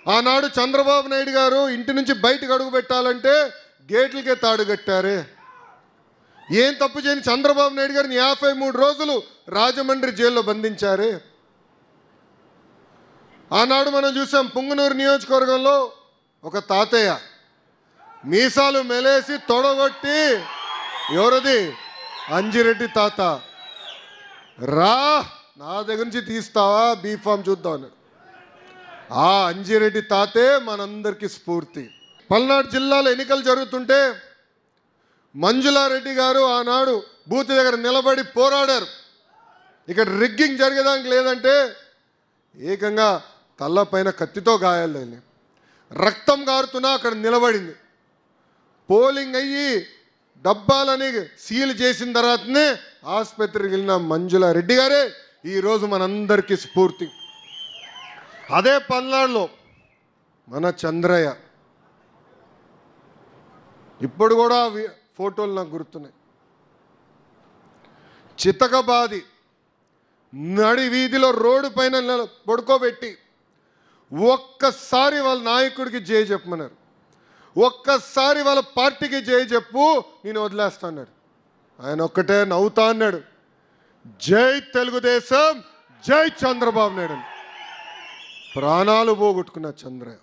ఆనాడు చంద్రబాబు నాయుడు గారు ఇంటి నుంచి బయటకు అడుగు పెట్టాలంటే గేట్లకే తాడు కట్టారే. ఏం తప్పు చేయని చంద్రబాబు నాయుడు గారిని 53 రోజులు రాజమండ్రి జైల్లో బంధించారే. ఆనాడు మనం చూసాం పుంగనూరు నియోజకవర్గంలో ఒక తాతయ్య మీసాలు మెలేసి తొడగొట్టి, ఎవరది? అంజిరెడ్డి తాత, రా నా దగ్గర నుంచి తీస్తావా బీఫామ్ చూద్దాం అన్నాడు. ఆ అంజిరెడ్డి తాతే మనందరికీ స్ఫూర్తి. పల్నాడు జిల్లాలో ఎన్నికలు జరుగుతుంటే మంజులారెడ్డి గారు ఆనాడు బూత్ దగ్గర నిలబడి పోరాడారు. ఇక్కడ రిగ్గింగ్ జరిగేదానికి లేదంటే ఏకంగా తల్లపైన కత్తితో గాయాలు, రక్తం కారుతున్నా అక్కడ నిలబడింది. పోలింగ్ అయ్యి డబ్బాలని సీల్ చేసిన తర్వాతనే ఆసుపత్రికి వెళ్ళిన మంజులారెడ్డి గారే ఈరోజు మనందరికీ స్ఫూర్తి. అదే పల్నాడులో మన చంద్రయ్య, ఇప్పుడు కూడా ఫోటోలు నాకు గుర్తున్నాయి. చితకబాది నడి వీధిలో రోడ్డు పైన పడుకోబెట్టి ఒక్కసారి వాళ్ళ నాయకుడికి జై చెప్పమన్నారు, ఒక్కసారి వాళ్ళ పార్టీకి జై చెప్పు, నేను వదిలేస్తా అన్నాడు. ఆయన ఒక్కటే నవ్వుతా అన్నాడు, జై తెలుగుదేశం, జై చంద్రబాబు నాయుడు. ప్రాణాలు పోగొట్టుకున్న చంద్రయ్య.